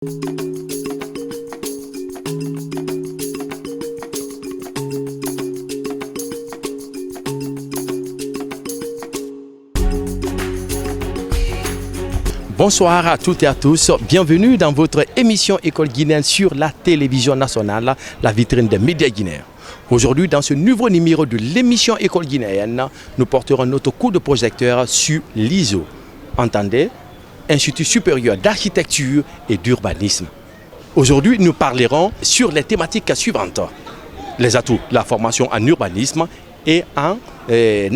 Bonsoir à toutes et à tous, bienvenue dans votre émission École guinéenne sur la télévision nationale, la vitrine des médias guinéens. Aujourd'hui, dans ce nouveau numéro de l'émission École guinéenne, nous porterons notre coup de projecteur sur l'ISO. Entendez, Institut supérieur d'architecture et d'urbanisme. Aujourd'hui, nous parlerons sur les thématiques suivantes. Les atouts, la formation en urbanisme et en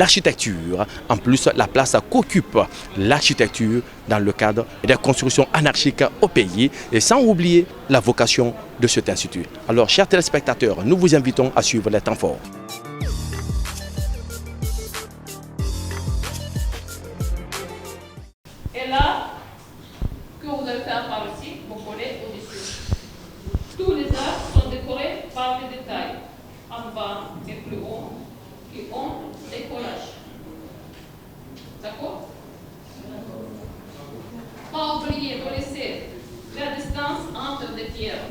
architecture. En plus, la place qu'occupe l'architecture dans le cadre des constructions anarchiques au pays et sans oublier la vocation de cet institut. Alors, chers téléspectateurs, nous vous invitons à suivre les temps forts. Et là, que vous allez faire par ici, vous collez au-dessus. Tous les arcs sont décorés par des détails, en bas et plus haut, qui ont des collages. D'accord? Pas oublier de laisser la distance entre les pierres.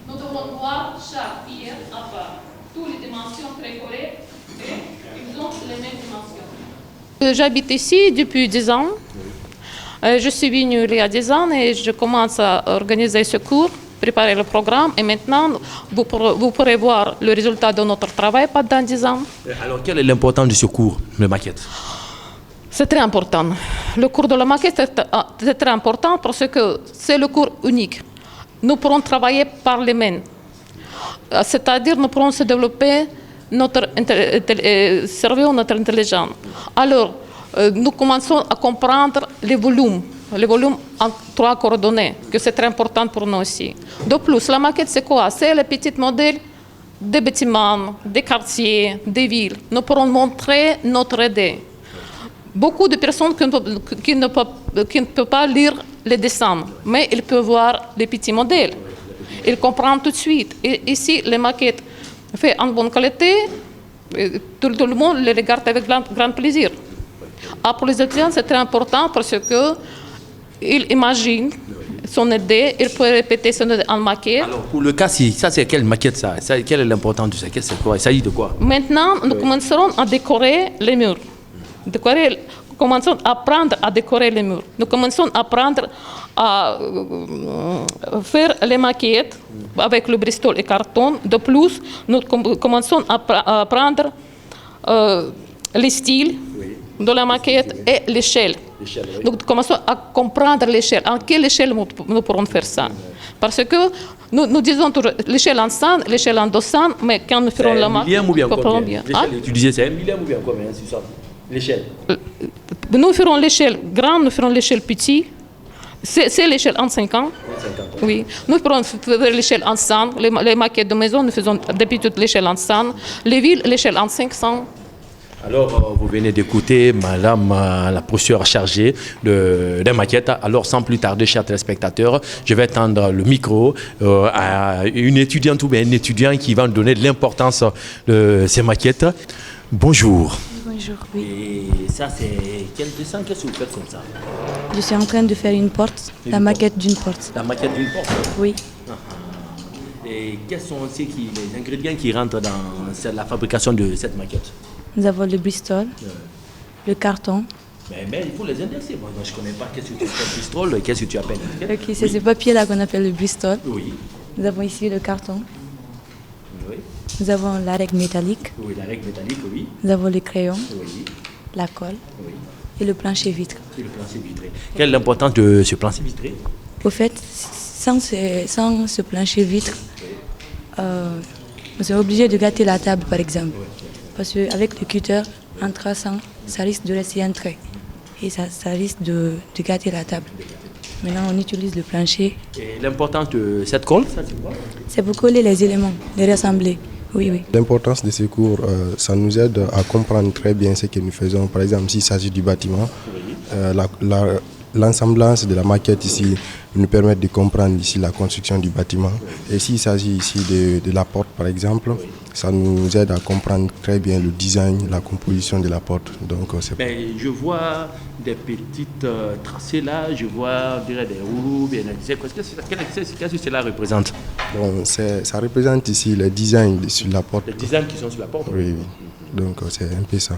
Nous devons voir chaque pierre à part. Toutes les dimensions précorées et ils ont les mêmes dimensions. J'habite ici depuis 10 ans. Je suis venue il y a 10 ans et je commence à organiser ce cours, préparer le programme et maintenant vous pourrez voir le résultat de notre travail pendant 10 ans. Alors, quelle est l'importance de ce cours de maquette? C'est très important. Le cours de la maquette est très important parce que c'est le cours unique. Nous pourrons travailler par les mains. C'est-à-dire nous pourrons se développer notre cerveau, notre intelligence. Alors, nous commençons à comprendre les volumes en 3 coordonnées, que c'est très important pour nous aussi. De plus, la maquette, c'est quoi? C'est les petits modèles des bâtiments, des quartiers, des villes. Nous pourrons montrer notre idée. Beaucoup de personnes qui ne peuvent pas lire les dessins, mais ils peuvent voir les petits modèles. Ils comprennent tout de suite. Et ici, les maquettes faites en bonne qualité, tout le monde les regarde avec grand plaisir. Pour les étudiants, c'est très important parce qu'ils imaginent son idée, ils peuvent répéter son idée en maquette. Alors, pour le cas, ça c'est quelle maquette ça? Quelle est l'importance de ça? C'est quoi? Il s'agit de quoi? Maintenant, nous commencerons à décorer les murs. Commençons à apprendre à décorer les murs. Nous commençons à apprendre à faire les maquettes avec le Bristol et carton. De plus, nous commençons à apprendre les styles de la maquette et l'échelle. Oui. Nous commençons à comprendre l'échelle. En quelle échelle nous pourrons faire ça? Parce que nous disons toujours l'échelle en 100, l'échelle en 200, mais quand nous ferons la maquette, nous comprenons bien. Tu disais c'est 1 millième ou bien combien? C'est ça? L'échelle. Nous ferons l'échelle grande, nous ferons l'échelle petite. C'est l'échelle en 50. Oui. Nous ferons l'échelle en 100. Les maquettes de maison, nous faisons depuis l'échelle en 100. Les villes, l'échelle en 500. Alors, vous venez d'écouter madame la professeure chargée des maquettes. Alors, sans plus tarder, chers téléspectateurs, je vais tendre le micro à une étudiante ou bien un étudiant qui va nous donner l'importance de ces maquettes. Bonjour. Bonjour, oui. Et ça, c'est quel dessin? Qu'est-ce que vous faites comme ça? Je suis en train de faire une porte, la maquette d'une porte. La maquette d'une porte? Oui. Et quels sont aussi les ingrédients qui rentrent dans la fabrication de cette maquette? Nous avons le Bristol, le carton. Mais il faut les indexer. Moi, je ne connais pas qu'est-ce que tu appelles Bristol, qu'est-ce que tu appelles? Ok, c'est ce papier-là qu'on appelle le Bristol. Oui. Nous avons ici le carton. Oui. Nous avons la règle métallique. Oui, la règle métallique, oui. Nous avons les crayons, Oui. la colle Oui. et le plancher vitré. Et le plancher vitré. Quelle est l'importance de ce plancher vitré? Au fait, sans ce plancher vitre, nous sommes obligés de gâter la table, par exemple. Parce qu'avec le cutter, en traçant, ça risque de rester un trait. Et ça risque de gâter la table. Maintenant, on utilise le plancher. Et l'importance de cette colle, ça c'est quoi? C'est pour coller les éléments, les rassembler. Oui, oui. L'importance de ces cours, ça nous aide à comprendre très bien ce que nous faisons. Par exemple, s'il s'agit du bâtiment, l'ensemblance de la maquette ici nous permet de comprendre ici la construction du bâtiment. Et s'il s'agit ici de la porte, par exemple, ça nous aide à comprendre très bien le design, la composition de la porte. Donc, Mais je vois des petites tracés là, je vois des roues, qu'est-ce que cela représente? Bon, ça représente ici le design sur la porte. Les designs qui sont sur la porte? Oui, oui. Donc c'est un peu ça.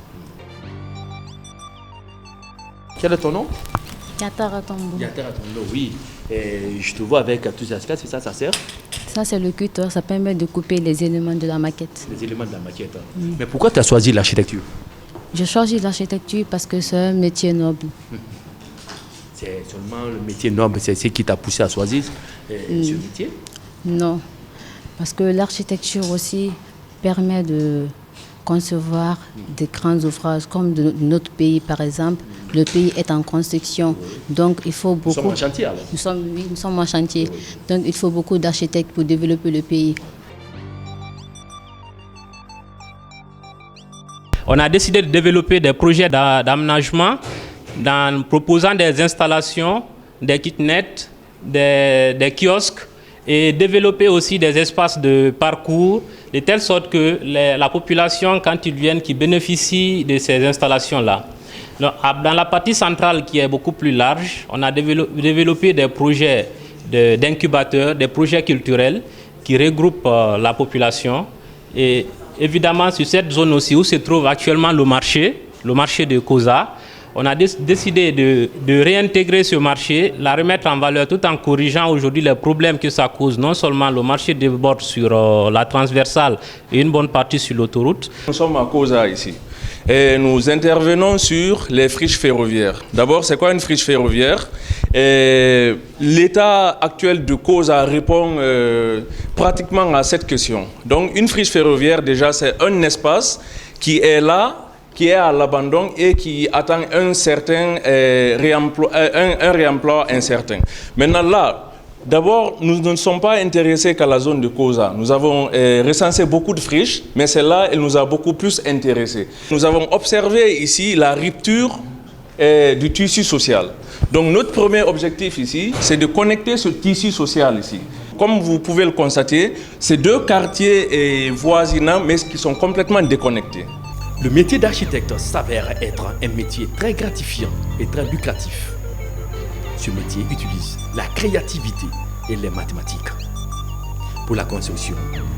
Quel est ton nom? Yatara Tombo. Yatara Tombo, oui. Et je te vois avec tout ça, c'est ça sert? Ça, c'est le cutter, ça permet de couper les éléments de la maquette. Les éléments de la maquette. Mais pourquoi tu as choisi l'architecture? J'ai choisi l'architecture parce que c'est un métier noble. C'est seulement le métier noble, c'est ce qui t'a poussé à choisir ce métier? Non, parce que l'architecture aussi permet de concevoir des grands ouvrages comme de notre pays par exemple. Le pays est en construction, donc il faut beaucoup... Nous sommes en chantier alors? Nous sommes en chantier, donc il faut beaucoup d'architectes pour développer le pays. On a décidé de développer des projets d'aménagement en proposant des installations, des kitnets, des kiosques et développer aussi des espaces de parcours de telle sorte que la population, quand ils viennent, qui bénéficient de ces installations-là. Dans la partie centrale qui est beaucoup plus large, on a développé des projets d'incubateurs, des projets culturels qui regroupent la population. Et évidemment, sur cette zone aussi où se trouve actuellement le marché de Koza, on a décidé de réintégrer ce marché, la remettre en valeur tout en corrigeant aujourd'hui les problèmes que ça cause. Non seulement le marché déborde sur la transversale et une bonne partie sur l'autoroute. Nous sommes à Koza ici et nous intervenons sur les friches ferroviaires. D'abord, c'est quoi une friche ferroviaire? L'état actuel de Koza répond pratiquement à cette question. Donc une friche ferroviaire, déjà, c'est un espace qui est là, qui est à l'abandon et qui attend un certain réemploi incertain. Maintenant là, d'abord, nous ne sommes pas intéressés qu'à la zone de Koza. Nous avons recensé beaucoup de friches, mais celle-là, elle nous a beaucoup plus intéressés. Nous avons observé ici la rupture du tissu social. Donc notre premier objectif ici, c'est de connecter ce tissu social ici. Comme vous pouvez le constater, c'est deux quartiers voisinants, mais qui sont complètement déconnectés. Le métier d'architecte s'avère être un métier très gratifiant et très lucratif. Ce métier utilise la créativité et les mathématiques. Pour la construction,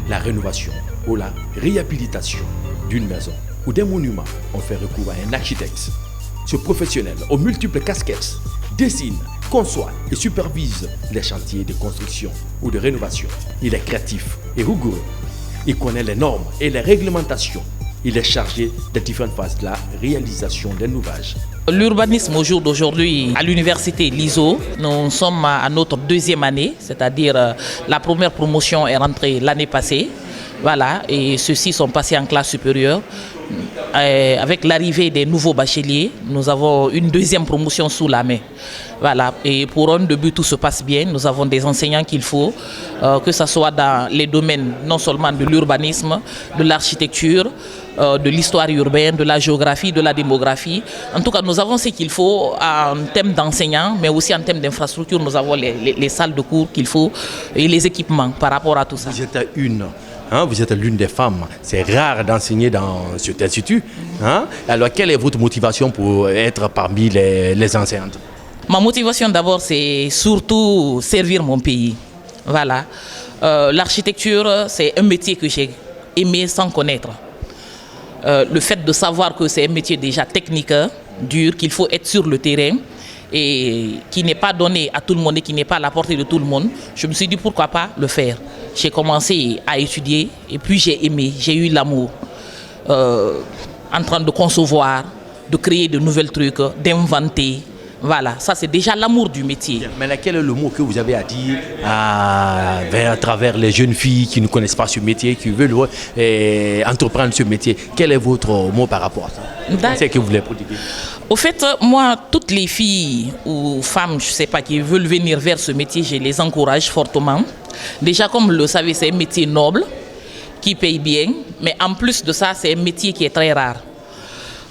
la rénovation ou la réhabilitation d'une maison ou d'un monument, on fait recours à un architecte. Ce professionnel aux multiples casquettes dessine, conçoit et supervise les chantiers de construction ou de rénovation. Il est créatif et rigoureux. Il connaît les normes et les réglementations. Il est chargé des différentes phases de la réalisation d'un ouvrage. L'urbanisme au jour d'aujourd'hui à l'université l'ISO, nous sommes à notre deuxième année, c'est-à-dire la première promotion est rentrée l'année passée. Voilà, et ceux-ci sont passés en classe supérieure. Avec l'arrivée des nouveaux bacheliers, nous avons une deuxième promotion sous la main. Voilà, et pour un début, tout se passe bien. Nous avons des enseignants qu'il faut, que ce soit dans les domaines non seulement de l'urbanisme, de l'architecture, de l'histoire urbaine, de la géographie, de la démographie. En tout cas, nous avons ce qu'il faut en termes d'enseignants, mais aussi en termes d'infrastructures. Nous avons les salles de cours qu'il faut et les équipements par rapport à tout ça. Vous êtes l'une des femmes. C'est rare d'enseigner dans cet institut. Alors, quelle est votre motivation pour être parmi les enseignantes? Ma motivation d'abord, c'est surtout servir mon pays. Voilà. L'architecture, c'est un métier que j'ai aimé sans connaître. Le fait de savoir que c'est un métier déjà technique, dur, qu'il faut être sur le terrain et qui n'est pas donné à tout le monde et qui n'est pas à la portée de tout le monde, je me suis dit pourquoi pas le faire. J'ai commencé à étudier et puis j'ai aimé, j'ai eu l'amour en train de concevoir, de créer de nouvelles trucs, d'inventer. Voilà, ça c'est déjà l'amour du métier. Mais quel est le mot que vous avez à dire à travers les jeunes filles qui ne connaissent pas ce métier, qui veulent entreprendre ce métier? Quel est votre mot par rapport à ça? C'est que vous voulez prodiguer? Au fait, moi, toutes les filles ou femmes, je ne sais pas, qui veulent venir vers ce métier, je les encourage fortement. Déjà, comme vous le savez, c'est un métier noble, qui paye bien, mais en plus de ça, c'est un métier qui est très rare.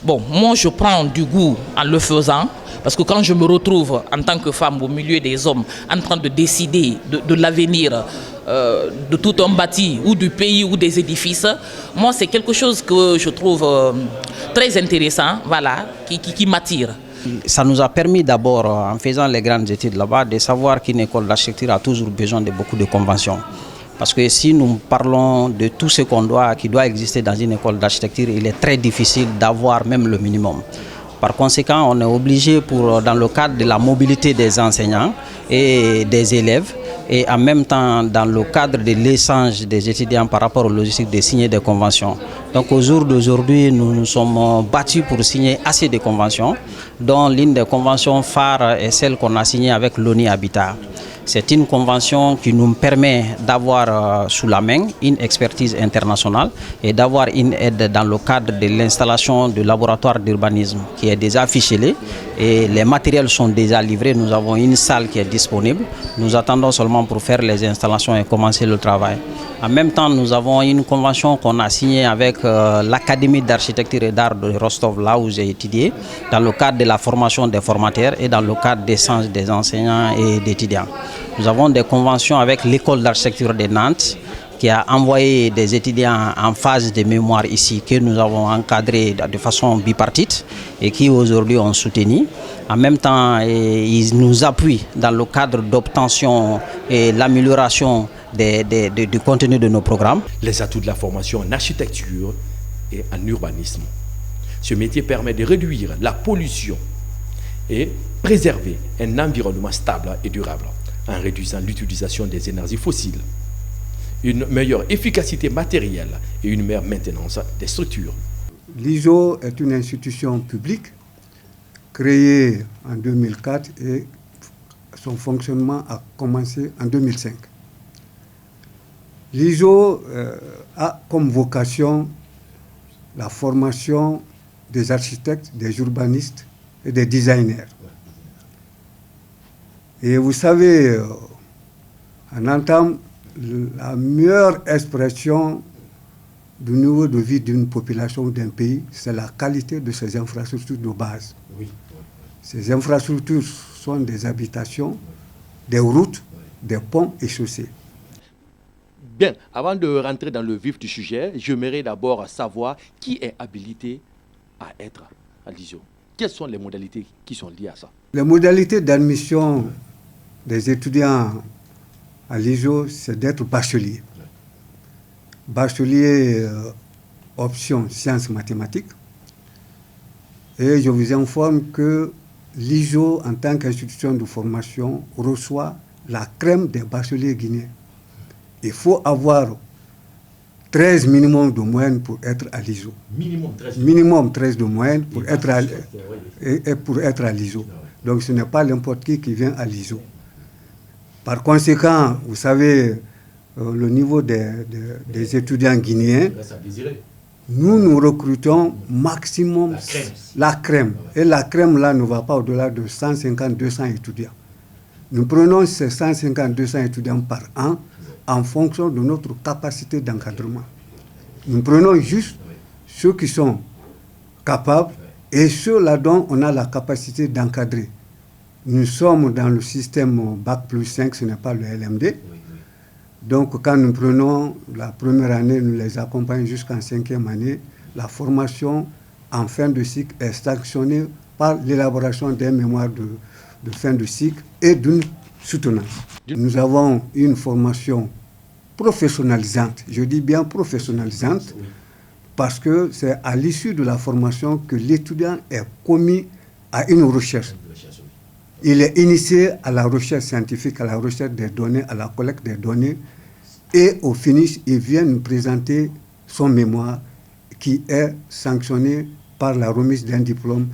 Bon, moi, je prends du goût en le faisant, parce que quand je me retrouve en tant que femme au milieu des hommes, en train de décider de l'avenir de tout un bâti ou du pays ou des édifices, moi c'est quelque chose que je trouve très intéressant, voilà, qui m'attire. Ça nous a permis d'abord, en faisant les grandes études là-bas, de savoir qu'une école d'architecture a toujours besoin de beaucoup de conventions. Parce que si nous parlons de tout ce qui doit exister dans une école d'architecture, il est très difficile d'avoir même le minimum. Par conséquent, on est obligé, dans le cadre de la mobilité des enseignants et des élèves, et en même temps dans le cadre de l'échange des étudiants par rapport aux logistiques, de signer des conventions. Donc au jour d'aujourd'hui, nous nous sommes battus pour signer assez de conventions, dont l'une des conventions phares est celle qu'on a signée avec l'ONU Habitat. C'est une convention qui nous permet d'avoir sous la main une expertise internationale et d'avoir une aide dans le cadre de l'installation du laboratoire d'urbanisme qui est déjà ficelé et les matériels sont déjà livrés. Nous avons une salle qui est disponible. Nous attendons seulement pour faire les installations et commencer le travail. En même temps, nous avons une convention qu'on a signée avec l'Académie d'architecture et d'art de Rostov, là où j'ai étudié, dans le cadre de la formation des formateurs et dans le cadre d'échange des enseignants et d'étudiants. Nous avons des conventions avec l'école d'architecture de Nantes qui a envoyé des étudiants en phase de mémoire ici, que nous avons encadrés de façon bipartite et qui aujourd'hui ont soutenu. En même temps, ils nous appuient dans le cadre d'obtention et l'amélioration du contenu de nos programmes. Les atouts de la formation en architecture et en urbanisme. Ce métier permet de réduire la pollution et préserver un environnement stable et durable en réduisant l'utilisation des énergies fossiles, une meilleure efficacité matérielle et une meilleure maintenance des structures. L'ISO est une institution publique créée en 2004 et son fonctionnement a commencé en 2005. L'ISO a comme vocation la formation des architectes, des urbanistes et des designers. Et vous savez, on entend la meilleure expression du niveau de vie d'une population ou d'un pays, c'est la qualité de ses infrastructures de base. Oui. Ces infrastructures sont des habitations, des routes, des ponts et chaussées. Bien, avant de rentrer dans le vif du sujet, j'aimerais d'abord savoir qui est habilité à être à l'ISO. Quelles sont les modalités qui sont liées à ça? Les modalités d'admission des étudiants à l'ISO, c'est d'être bachelier. Bachelier option sciences mathématiques. Et je vous informe que l'ISO, en tant qu'institution de formation, reçoit la crème des bacheliers guinéens. Il faut avoir 13 minimum de moyenne pour être à l'ISO. Minimum 13 de moyenne pour être à l'ISO. Donc ce n'est pas n'importe qui vient à l'ISO. Par conséquent, vous savez, le niveau des étudiants guinéens, nous recrutons maximum la crème. Et la crème, là, ne va pas au-delà de 150-200 étudiants. Nous prenons ces 150-200 étudiants par an en fonction de notre capacité d'encadrement. Nous prenons juste ceux qui sont capables et ceux-là dont on a la capacité d'encadrer. Nous sommes dans le système Bac plus 5, ce n'est pas le LMD. Donc quand nous prenons la première année, nous les accompagnons jusqu'en 5e année. La formation en fin de cycle est sanctionnée par l'élaboration d'un mémoire de fin de cycle et d'une soutenance. Nous avons une formation professionnalisante, je dis bien professionnalisante, parce que c'est à l'issue de la formation que l'étudiant est commis à une recherche. Il est initié à la recherche scientifique, à la recherche des données, à la collecte des données, et au finish, il vient nous présenter son mémoire qui est sanctionné par la remise d'un diplôme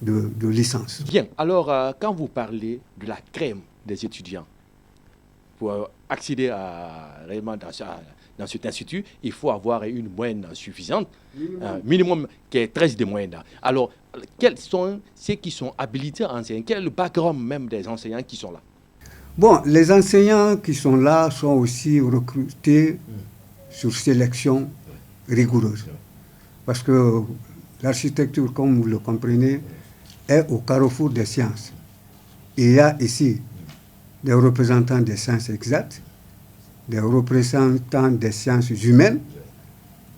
de licence. Bien, alors quand vous parlez de la crème des étudiants, pour accéder réellement dans cet institut, il faut avoir une moyenne suffisante, minimum qui est 13 de moyenne. Alors, quels sont ceux qui sont habilités à enseigner? Quel est le background même des enseignants qui sont là? Bon, les enseignants qui sont là sont aussi recrutés sur sélection rigoureuse. Parce que l'architecture, comme vous le comprenez, est au carrefour des sciences. Il y a ici des représentants des sciences exactes, des représentants des sciences humaines,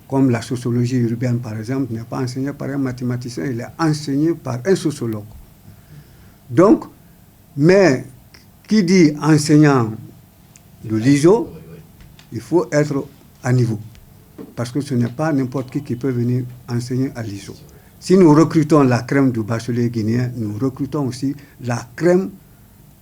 comme la sociologie urbaine par exemple, n'est pas enseignée par un mathématicien, il est enseigné par un sociologue. Donc, mais qui dit enseignant de l'ISO, il faut être à niveau. Parce que ce n'est pas n'importe qui peut venir enseigner à l'ISO. Si nous recrutons la crème du bachelier guinéen, nous recrutons aussi la crème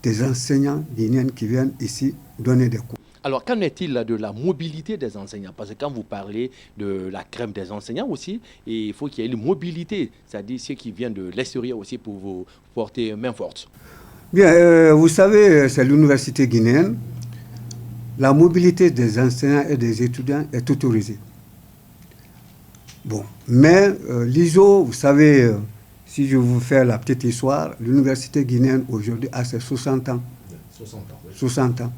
des enseignants guinéens qui viennent ici donner des cours. Alors, qu'en est-il de la mobilité des enseignants? Parce que quand vous parlez de la crème des enseignants aussi, il faut qu'il y ait une mobilité, c'est-à-dire ceux qui viennent de l'extérieur aussi pour vous porter main forte. Bien, vous savez, c'est l'université guinéenne. La mobilité des enseignants et des étudiants est autorisée. Bon, mais l'ISO, vous savez, si je vous fais la petite histoire, l'université guinéenne aujourd'hui a ses 60 ans. 60 ans, oui. 60 ans.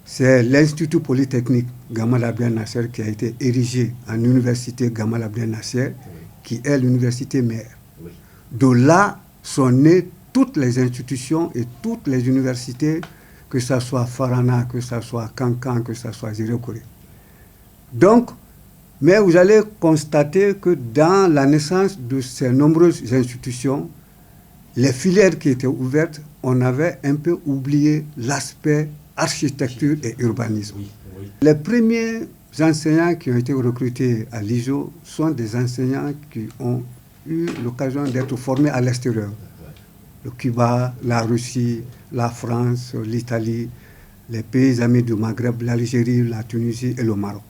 C'est l'Institut Polytechnique Gamal Abdel Nasser qui a été érigé en université Gamal Abdel Nasser, qui est l'université mère. Oui. De là sont nées toutes les institutions et toutes les universités, que ce soit Farana, que ce soit Kankan, que ce soit Zirokore. Donc, mais vous allez constater que dans la naissance de ces nombreuses institutions, les filières qui étaient ouvertes, on avait un peu oublié l'aspect architecture et urbanisme. Oui, oui. Les premiers enseignants qui ont été recrutés à l'ISO sont des enseignants qui ont eu l'occasion d'être formés à l'extérieur. Le Cuba, la Russie, la France, l'Italie, les pays amis du Maghreb, l'Algérie, la Tunisie et le Maroc.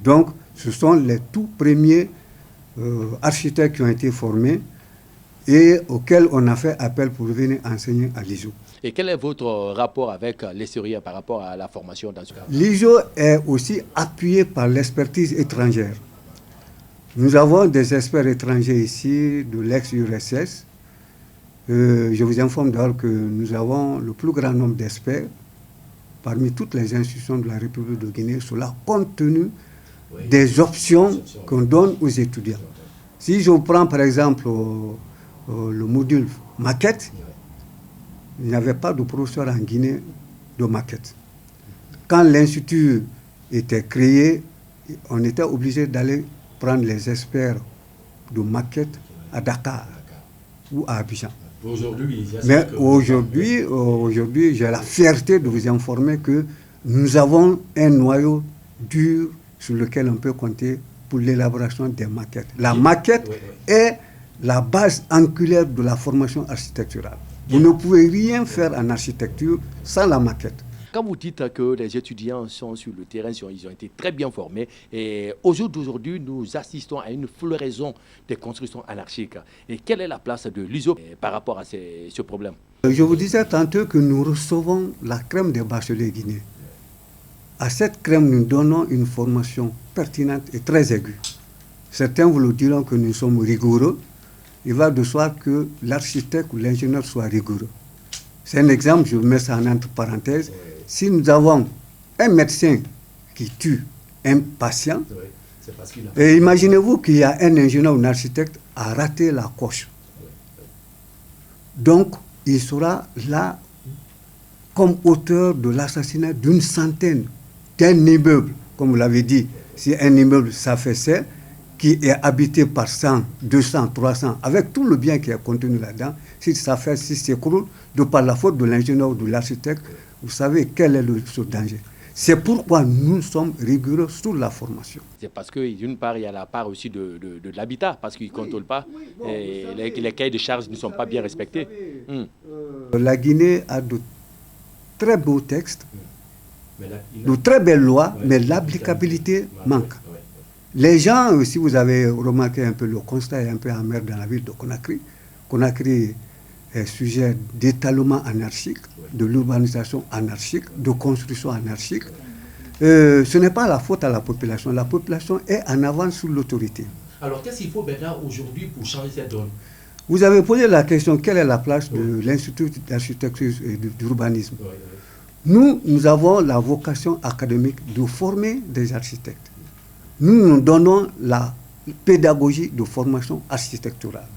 Donc, ce sont les tout premiers architectes qui ont été formés et auxquels on a fait appel pour venir enseigner à l'ISO. Et quel est votre rapport avec l'extérieur par rapport à la formation dans ce cas? L'ISO est aussi appuyé par l'expertise étrangère. Nous avons des experts étrangers ici, de l'ex-URSS. Je vous informe d'ailleurs que nous avons le plus grand nombre d'experts parmi toutes les institutions de la République de Guinée, cela compte tenu des options qu'on donne aux étudiants. Si je prends par exemple le module maquette, il n'y avait pas de professeur en Guinée de maquette. Quand l'Institut était créé, on était obligé d'aller prendre les experts de maquette à Dakar ou à Abidjan. Mais aujourd'hui, j'ai la fierté de vous informer que nous avons un noyau dur sur lequel on peut compter pour l'élaboration des maquettes. La maquette est la base angulaire de la formation architecturale. Vous ne pouvez rien faire en architecture sans la maquette. Quand vous dites que les étudiants sont sur le terrain, ils ont été très bien formés, et au jour d'aujourd'hui, nous assistons à une floraison des constructions anarchiques. Et quelle est la place de l'ISO par rapport à ce problème? Je vous disais tantôt que nous recevons la crème des bacheliers guinéens. À cette crème, nous donnons une formation pertinente et très aiguë. Certains vous le diront que nous sommes rigoureux. Il va de soi que l'architecte ou l'ingénieur soit rigoureux. C'est un exemple, je vous mets ça en entre parenthèses. Si nous avons un médecin qui tue un patient, et imaginez-vous qu'il y a un ingénieur ou un architecte à rater la coche. Donc, il sera là comme auteur de l'assassinat d'une centaine d'un immeuble, comme vous l'avez dit. Si un immeuble, ça fait ça, qui est habité par 100, 200, 300, avec tout le bien qui est contenu là-dedans, si ça fait, si s'écroule, de par la faute de l'ingénieur ou de l'architecte, vous savez quel est le danger. C'est pourquoi nous sommes rigoureux sur la formation. C'est parce que d'une part, il y a la part aussi de l'habitat, parce qu'ils ne contrôlent pas, et les cahiers de charges ne sont pas bien respectés. La Guinée a de très beaux textes, de très belles lois, mais l'applicabilité manque. Les gens, si vous avez remarqué un peu, le constat est un peu amer dans la ville de Conakry. Conakry est sujet d'étalement anarchique, de l'urbanisation anarchique, de construction anarchique. Ce n'est pas la faute à la population. La population est en avance sur l'autorité. Alors, qu'est-ce qu'il faut maintenant aujourd'hui pour changer cette donne? Vous avez posé la question, quelle est la place de l'Institut d'architecture et d'urbanisme? Nous avons la vocation académique de former des architectes. Nous donnons la pédagogie de formation architecturale.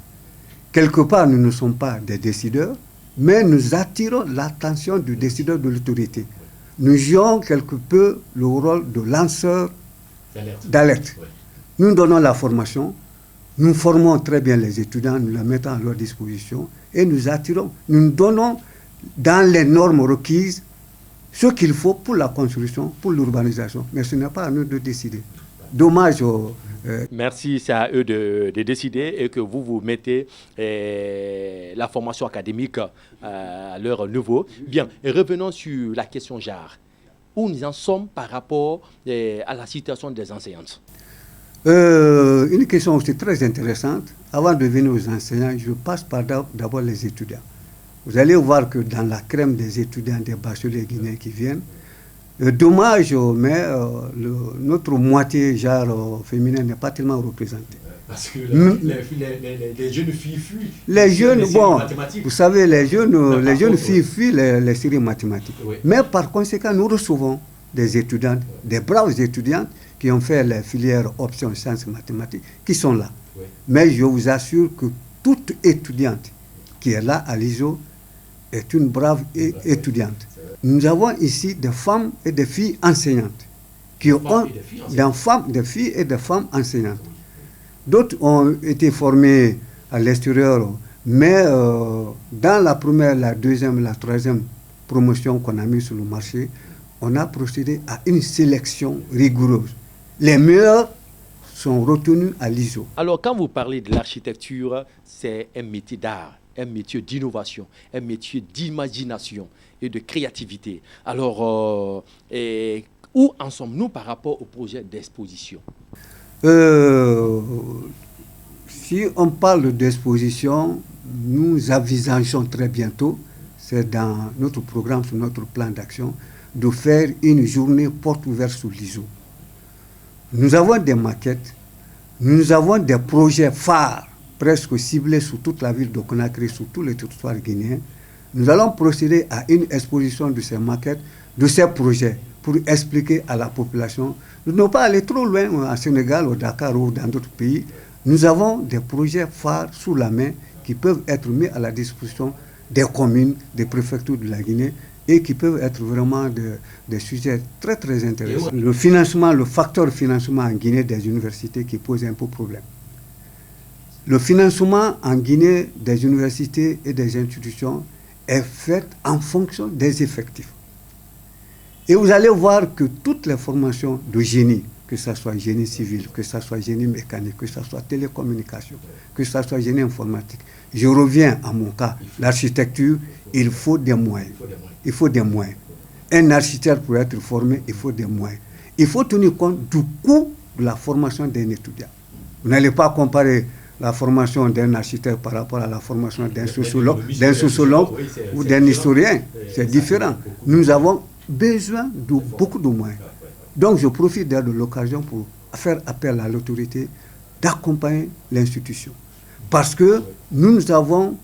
Quelque part, nous ne sommes pas des décideurs, mais nous attirons l'attention du décideur de l'autorité. nous jouons quelque peu le rôle de lanceur d'alerte. Oui. Nous donnons la formation, nous formons très bien les étudiants, nous les mettons à leur disposition et nous attirons, nous donnons dans les normes requises ce qu'il faut pour la construction, pour l'urbanisation. Mais ce n'est pas à nous de décider. Dommage. Merci, c'est à eux de décider et que vous mettez la formation académique à leur niveau. Bien, et revenons sur la question genre. Où nous en sommes par rapport à la situation des enseignantes? Une question aussi très intéressante. Avant de venir aux enseignants, je passe par d'abord les étudiants. Vous allez voir que dans la crème des étudiants, des bacheliers guinéens qui viennent, dommage, mais notre moitié genre féminin n'est pas tellement représentée. Parce que les jeunes filles fuient. Les jeunes, bon, vous savez, les jeunes filles fuient les séries mathématiques. Oui. Mais par conséquent, nous recevons des étudiantes, des braves étudiantes qui ont fait les filières options sciences mathématiques, qui sont là. Oui. Mais je vous assure que toute étudiante qui est là à l'ISO est une brave étudiante. Nous avons ici des femmes et des filles enseignantes, des filles et des femmes enseignantes. D'autres ont été formés à l'extérieur, mais dans la première, la deuxième, la troisième promotion qu'on a mise sur le marché, on a procédé à une sélection rigoureuse. Les meilleurs sont retenus à l'ISO. Alors, quand vous parlez de l'architecture, c'est un métier d'art, un métier d'innovation, un métier d'imagination et de créativité. Alors, où en sommes-nous par rapport au projet d'exposition? Si on parle d'exposition, nous envisageons très bientôt, c'est dans notre programme, sur notre plan d'action, de faire une journée porte ouverte sur l'ISO. Nous avons des maquettes, nous avons des projets phares, presque ciblés sur toute la ville de Conakry, sur tous les territoires guinéens. Nous allons procéder à une exposition de ces maquettes, de ces projets, pour expliquer à la population de ne pas aller trop loin au Sénégal, au Dakar ou dans d'autres pays. Nous avons des projets phares sous la main qui peuvent être mis à la disposition des communes, des préfectures de la Guinée et qui peuvent être vraiment des sujets très très intéressants. Le financement, le facteur financement en Guinée des universités qui pose un peu problème. Le financement en Guinée des universités et des institutions est fait en fonction des effectifs. Et vous allez voir que toutes les formations de génie, que ce soit génie civil, que ce soit génie mécanique, que ce soit télécommunication, que ce soit génie informatique, je reviens à mon cas, l'architecture, il faut des moyens. Il faut des moyens. Un architecte pour être formé, il faut des moyens. Il faut tenir compte du coût de la formation d'un étudiant. Vous n'allez pas comparer la formation d'un architecte par rapport à la formation d'un sociologue ou d'un historien. C'est différent. Nous avons besoin de beaucoup de moyens. Donc je profite de l'occasion pour faire appel à l'autorité d'accompagner l'institution. Parce que nous avons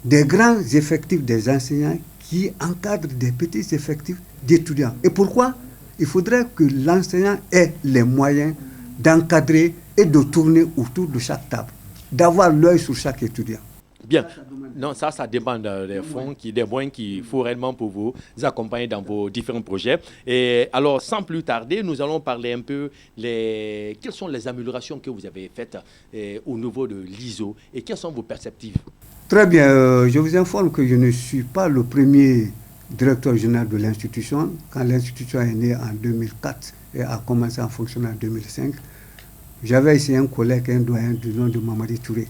des grands effectifs des enseignants qui encadrent des petits effectifs d'étudiants. Et pourquoi? Il faudrait que l'enseignant ait les moyens d'encadrer et de tourner autour de chaque table, d'avoir l'œil sur chaque étudiant. Bien. Non, ça demande des fonds, des moyens qu'il faut réellement pour vous accompagner dans vos différents projets. Et alors, sans plus tarder, nous allons parler un peu quelles sont les améliorations que vous avez faites au niveau de l'ISO et quelles sont vos perspectives? Très bien. Je vous informe que je ne suis pas le premier directeur général de l'institution. Quand l'institution est née en 2004 et a commencé à fonctionner en 2005, j'avais ici un collègue, un doyen du nom de Mamadi Touré.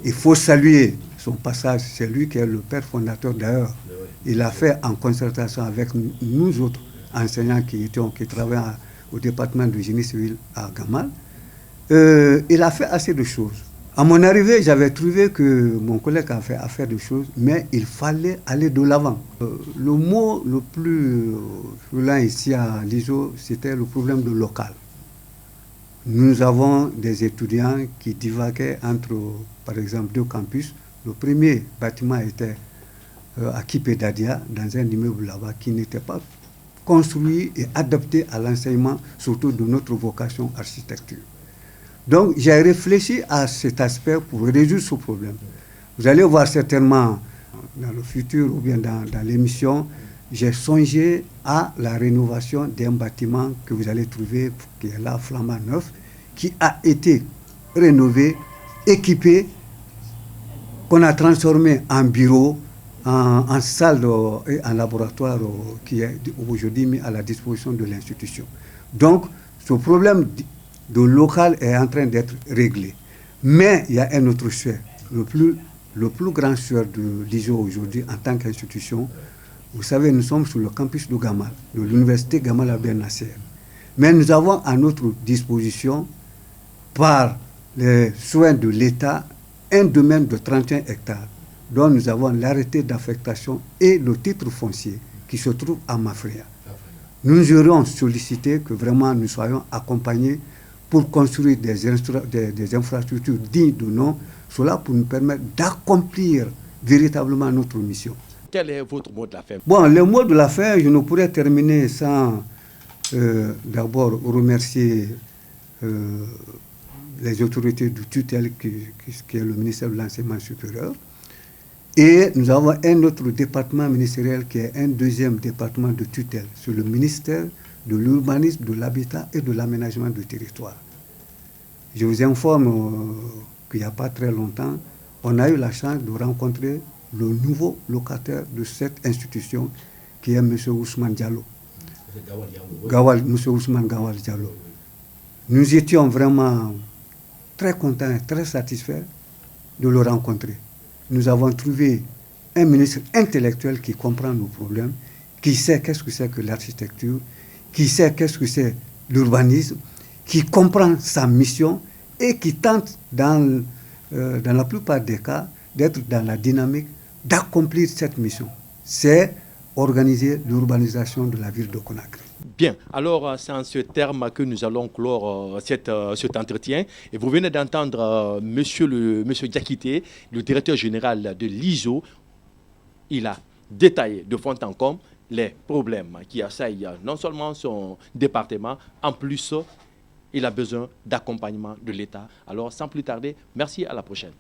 Il faut saluer son passage, c'est lui qui est le père fondateur d'ailleurs. Il a fait en concertation avec nous autres enseignants qui travaillaient au département de génie civil à Gamal. Il a fait assez de choses. À mon arrivée, j'avais trouvé que mon collègue a fait affaire de choses, mais il fallait aller de l'avant. Le mot le plus brûlant ici à l'ISO, c'était le problème de local. Nous avons des étudiants qui divaguaient entre, par exemple, deux campus. Le premier bâtiment était à Kipédadia, dans un immeuble là-bas, qui n'était pas construit et adapté à l'enseignement, surtout de notre vocation architecture. Donc, j'ai réfléchi à cet aspect pour résoudre ce problème. Vous allez voir certainement dans le futur ou bien dans l'émission j'ai songé à la rénovation d'un bâtiment que vous allez trouver, qui est là, flambant neuf, qui a été rénové, équipé, qu'on a transformé en bureau, en salle et en laboratoire qui est aujourd'hui mis à la disposition de l'institution. Donc, ce problème de local est en train d'être réglé. Mais il y a un autre souhait. Le plus grand souhait de l'ISO aujourd'hui en tant qu'institution, vous savez, nous sommes sur le campus de Gamal, de l'université Gamal Abdel Nasser. Mais nous avons à notre disposition, par les soins de l'État, un domaine de 31 hectares, dont nous avons l'arrêté d'affectation et le titre foncier qui se trouve à Mafria. Nous aurions sollicité que vraiment nous soyons accompagnés pour construire des infrastructures dignes de nom, cela pour nous permettre d'accomplir véritablement notre mission. Quel est votre mot de la fin? Bon, le mot de la fin, je ne pourrais terminer sans d'abord remercier les autorités de tutelle qui est le ministère de l'Enseignement supérieur. Et nous avons un autre département ministériel qui est un deuxième département de tutelle, c'est le ministère de l'Urbanisme, de l'Habitat et de l'Aménagement du territoire. Je vous informe qu'il n'y a pas très longtemps, on a eu la chance de rencontrer le nouveau locataire de cette institution qui est M. Ousmane Diallo. M. Ousmane Gawal Diallo. Nous étions vraiment très contents et très satisfaits de le rencontrer. Nous avons trouvé un ministre intellectuel qui comprend nos problèmes, qui sait qu'est-ce que c'est que l'architecture, qui sait qu'est-ce que c'est l'urbanisme, qui comprend sa mission et qui tente, dans la plupart des cas, d'être dans la dynamique d'accomplir cette mission. C'est organiser l'urbanisation de la ville de Conakry. Bien, alors c'est en ce terme que nous allons clore cet entretien. Et vous venez d'entendre monsieur Diakité, le directeur général de l'ISO. Il a détaillé de fond en comble les problèmes qui assaillent non seulement son département, en plus, il a besoin d'accompagnement de l'État. Alors, sans plus tarder, merci, à la prochaine.